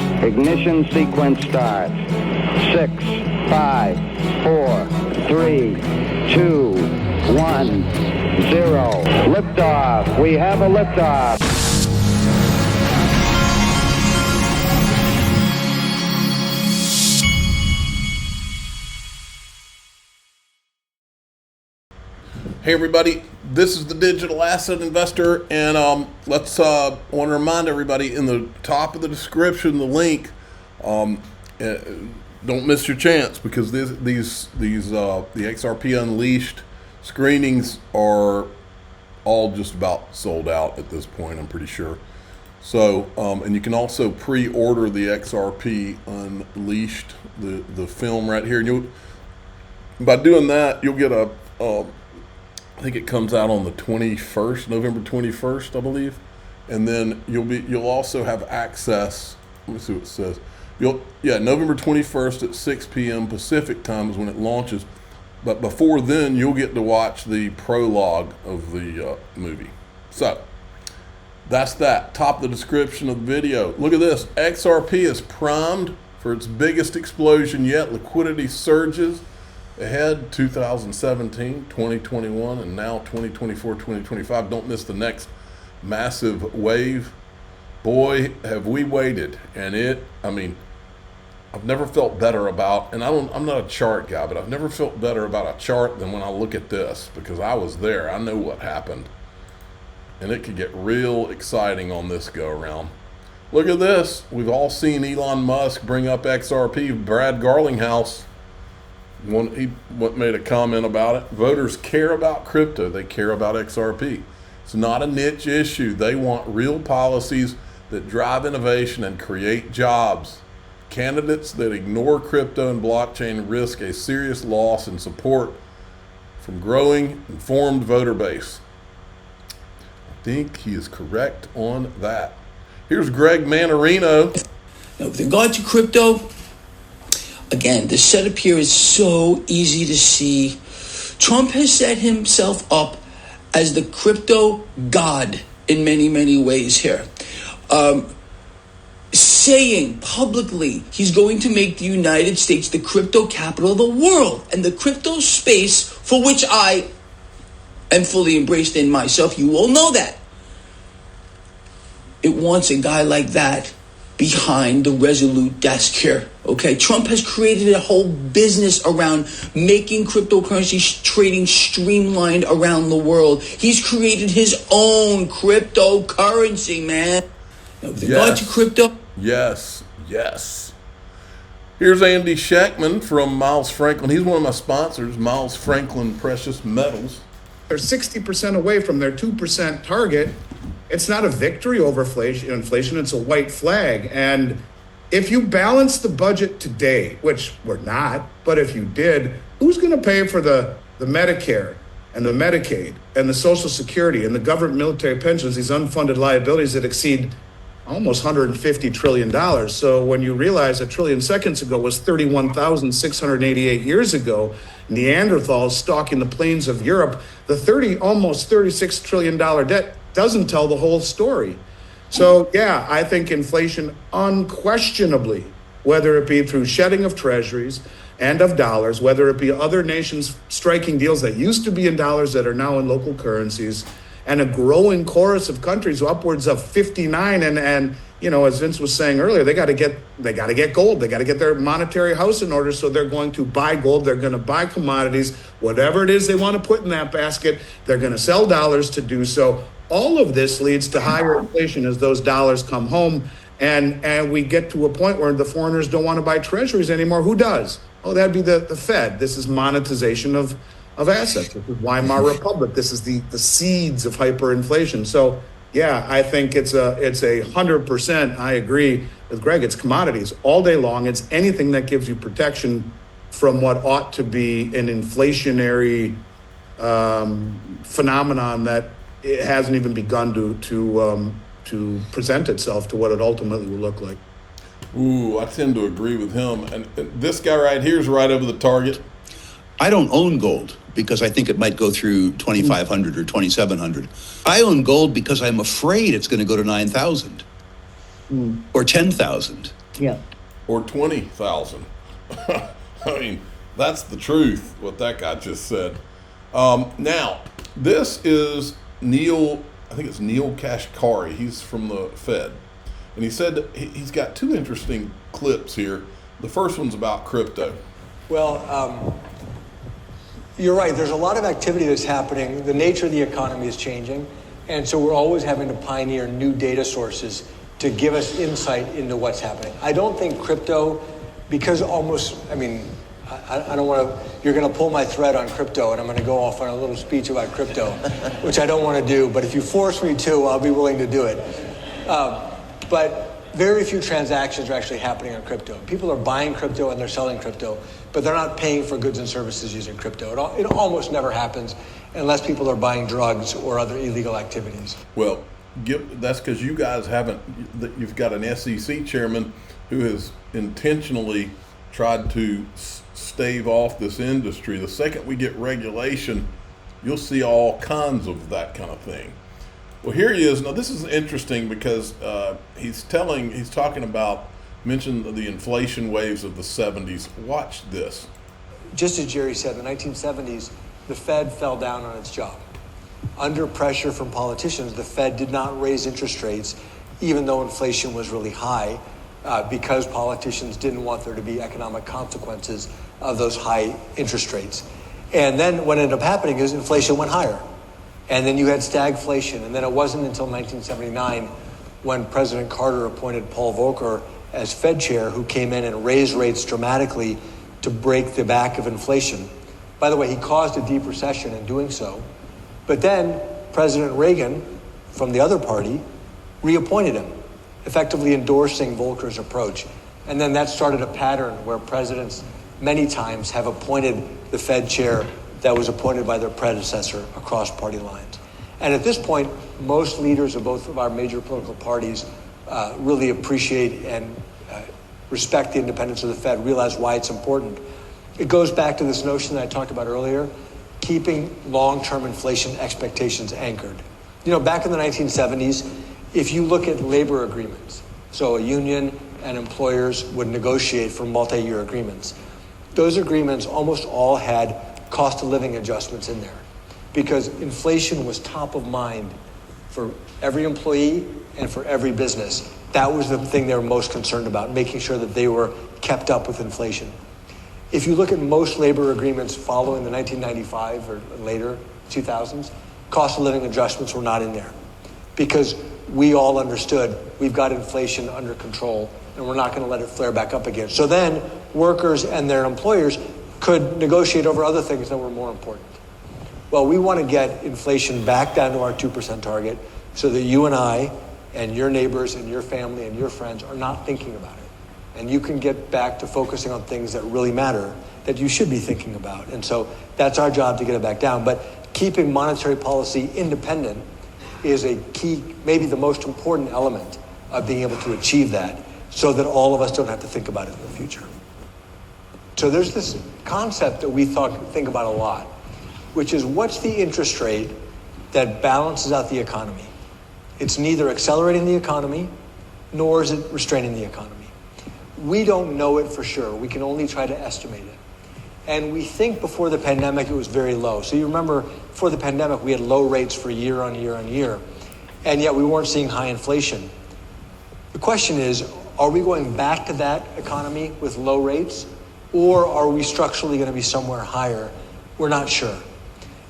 Ignition sequence starts. 6, 5, 4, 3, 2, 1, 0. Liftoff. We have a liftoff. Hey everybody, this is the Digital Asset Investor, and I want to remind everybody in the top of the description, the link. Don't miss your chance, because the XRP Unleashed screenings are all just about sold out at this point, I'm pretty sure. So, and you can also pre-order the XRP Unleashed, the film right here. And by doing that, you'll get I think it comes out on the 21st, November 21st, I believe. And then you'll also have access. Let me see what it says. November 21st at 6 p.m. Pacific time is when it launches. But before then, you'll get to watch the prologue of the movie. So that's that. Top of the description of the video. Look at this. XRP is primed for its biggest explosion yet. Liquidity surges ahead. 2017, 2021, and now 2024, 2025. Don't miss the next massive wave. Boy, have we waited. And I've never felt better about, and I'm not a chart guy, but I've never felt better about a chart than when I look at this, because I was there. I know what happened. And it could get real exciting on this go around. Look at this. We've all seen Elon Musk bring up XRP. Brad Garlinghouse, he made a comment about it. Voters care about crypto. They care about XRP. It's not a niche issue. They want real policies that drive innovation and create jobs. Candidates that ignore crypto and blockchain risk a serious loss in support from growing informed voter base. I think he is correct on that. Here's Greg Manarino. Now, with regard to crypto, again, the setup here is so easy to see. Trump has set himself up as the crypto god in many, many ways here. Saying publicly he's going to make the United States the crypto capital of the world, and the crypto space, for which I am fully embraced in myself. You all know that. It wants a guy like that behind the Resolute desk here. Okay, Trump has created a whole business around making cryptocurrency trading streamlined around the world. He's created his own cryptocurrency, man. Now, with regard to crypto. Yes. Here's Andy Shackman from Miles Franklin. He's one of my sponsors, Miles Franklin Precious Metals. They're 60% away from their 2% target. It's not a victory over inflation, it's a white flag. And if you balance the budget today, which we're not, but if you did, who's going to pay for the Medicare and the Medicaid and the Social Security and the government military pensions, these unfunded liabilities that exceed almost $150 trillion. So when you realize a trillion seconds ago was 31,688 years ago, Neanderthals stalking the plains of Europe, the almost $36 trillion debt doesn't tell the whole story. So yeah, I think inflation unquestionably, whether it be through shedding of treasuries and of dollars, whether it be other nations striking deals that used to be in dollars that are now in local currencies, and a growing chorus of countries, upwards of 59, and as Vince was saying earlier, they got to get gold. They got to get their monetary house in order. So they're going to buy gold. They're going to buy commodities, whatever it is they want to put in that basket. They're going to sell dollars to do so. All of this leads to higher inflation as those dollars come home, and we get to a point where the foreigners don't want to buy treasuries anymore. Who does? Oh, that'd be the Fed. This is monetization of assets. This is Weimar Republic. This is the seeds of hyperinflation. So yeah, I think it's a 100%. I agree with Greg. It's commodities all day long. It's anything that gives you protection from what ought to be an inflationary phenomenon that it hasn't even begun to present itself to what it ultimately will look like. Ooh, I tend to agree with him. And this guy right here is right over the target. I don't own gold because I think it might go through 2,500 or 2,700. I own gold because I'm afraid it's going to go to 9,000 or 10,000. Yeah. or 20,000. I mean, that's the truth, what that guy just said. Now, this is Neil, I think it's Neil Kashkari. He's from the Fed. And he said he's got two interesting clips here. The first one's about crypto. Well, you're right. There's a lot of activity that's happening. The nature of the economy is changing. And so we're always having to pioneer new data sources to give us insight into what's happening. I don't think crypto, because almost, I mean, I don't want to, you're going to pull my thread on crypto and I'm going to go off on a little speech about crypto, which I don't want to do. But if you force me to, I'll be willing to do it. But very few transactions are actually happening on crypto. People are buying crypto and they're selling crypto, but they're not paying for goods and services using crypto. It almost never happens unless people are buying drugs or other illegal activities. Well, that's because you guys you've got an SEC chairman who has intentionally tried to stave off this industry. The second we get regulation, you'll see all kinds of that kind of thing. Well, here he is. Now, this is interesting because mentioned the inflation waves of the 70s. Watch this. Just as Jerry said, in the 1970s, the Fed fell down on its job. Under pressure from politicians, the Fed did not raise interest rates, even though inflation was really high, because politicians didn't want there to be economic consequences of those high interest rates. And then what ended up happening is inflation went higher. And then you had stagflation. And then it wasn't until 1979 when President Carter appointed Paul Volcker as Fed chair, who came in and raised rates dramatically to break the back of inflation. By the way, he caused a deep recession in doing so. But then President Reagan, from the other party, reappointed him, effectively endorsing Volcker's approach. And then that started a pattern where presidents many times have appointed the Fed chair that was appointed by their predecessor across party lines. And at this point, most leaders of both of our major political parties really appreciate and respect the independence of the Fed, realize why it's important. It goes back to this notion that I talked about earlier, keeping long-term inflation expectations anchored. You know, back in the 1970s, if you look at labor agreements, so a union and employers would negotiate for multi-year agreements. Those agreements almost all had cost of living adjustments in there because inflation was top of mind for every employee and for every business. That was the thing they were most concerned about, making sure that they were kept up with inflation. If you look at most labor agreements following the 1995 or later 2000s, cost of living adjustments were not in there because we all understood we've got inflation under control and we're not going to let it flare back up again. So then workers and their employers could negotiate over other things that were more important. Well, we want to get inflation back down to our 2% target so that you and I and your neighbors and your family and your friends are not thinking about it. And you can get back to focusing on things that really matter, that you should be thinking about. And so that's our job to get it back down. But keeping monetary policy independent is a key, maybe the most important element of being able to achieve that so that all of us don't have to think about it in the future. So there's this concept that we think about a lot, which is what's the interest rate that balances out the economy? It's neither accelerating the economy, nor is it restraining the economy. We don't know it for sure. We can only try to estimate it. And we think before the pandemic it was very low. So you remember before the pandemic we had low rates for year on year on year, and yet we weren't seeing high inflation. The question is, are we going back to that economy with low rates? Or are we structurally going to be somewhere higher? We're not sure.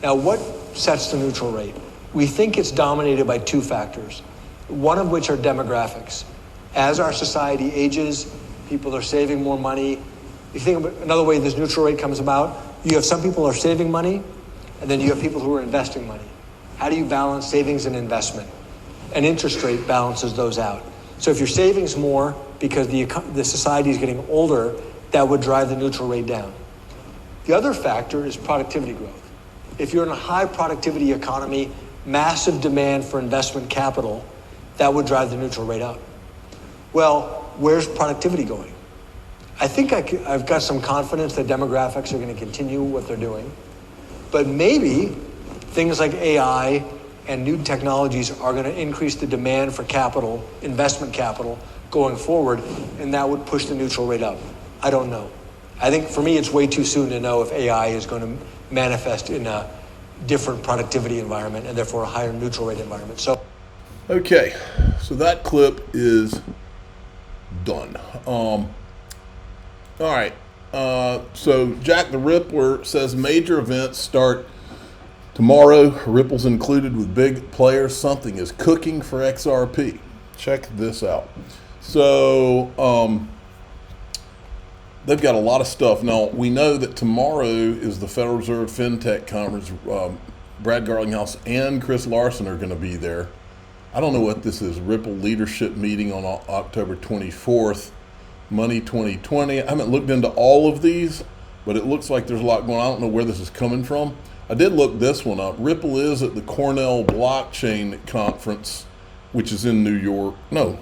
Now, what sets the neutral rate? We think it's dominated by two factors, one of which are demographics. As our society ages, people are saving more money. If you think about another way this neutral rate comes about, you have some people who are saving money, and then you have people who are investing money. How do you balance savings and investment? An interest rate balances those out. So if your savings more because the society is getting older, that would drive the neutral rate down. The other factor is productivity growth. If you're in a high productivity economy, massive demand for investment capital, that would drive the neutral rate up. Well, where's productivity going? I think I've got some confidence that demographics are going to continue what they're doing, but maybe things like AI and new technologies are going to increase the demand for capital, investment capital, going forward, and that would push the neutral rate up. I don't know. I think for me, it's way too soon to know if AI is going to manifest in a different productivity environment and therefore a higher neutral rate environment. So, okay, so that clip is done. All right. So Jack the Rippler says major events start tomorrow. Ripple's included with big players. Something is cooking for XRP. Check this out. So they've got a lot of stuff. Now, we know that tomorrow is the Federal Reserve FinTech Conference. Brad Garlinghouse and Chris Larson are going to be there. I don't know what this is. Ripple Leadership Meeting on October 24th. Money 2020. I haven't looked into all of these, but it looks like there's a lot going on. I don't know where this is coming from. I did look this one up. Ripple is at the Cornell Blockchain Conference, which is in New York. No,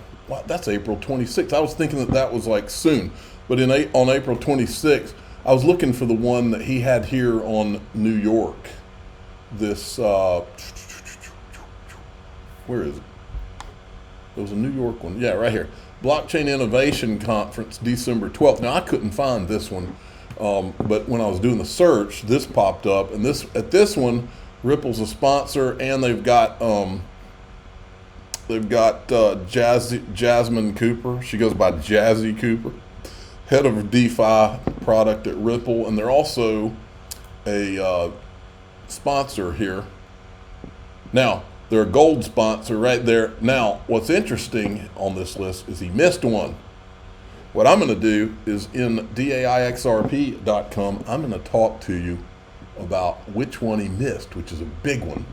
that's April 26th. I was thinking that was like soon. But on April 26th, I was looking for the one that he had here on New York. This, where is it? There was a New York one. Yeah, right here. Blockchain Innovation Conference, December 12th. Now, I couldn't find this one, but when I was doing the search, this popped up. And at this one, Ripple's a sponsor, and they've got Jasmine Cooper. She goes by Jazzy Cooper, head of DeFi product at Ripple, and they're also a sponsor here. Now, they're a gold sponsor right there. Now, what's interesting on this list is he missed one. What I'm going to do is in DAIXRP.com, I'm going to talk to you about which one he missed, which is a big one.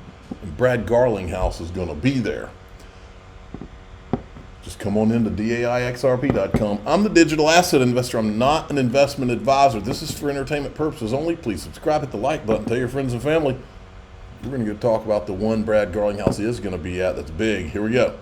And Brad Garlinghouse is going to be there. Just come on into DAIXRP.com. I'm the digital asset investor. I'm not an investment advisor. This is for entertainment purposes only. Please subscribe, hit the like button, tell your friends and family. We're going to go talk about the one Brad Garlinghouse is going to be at that's big. Here we go.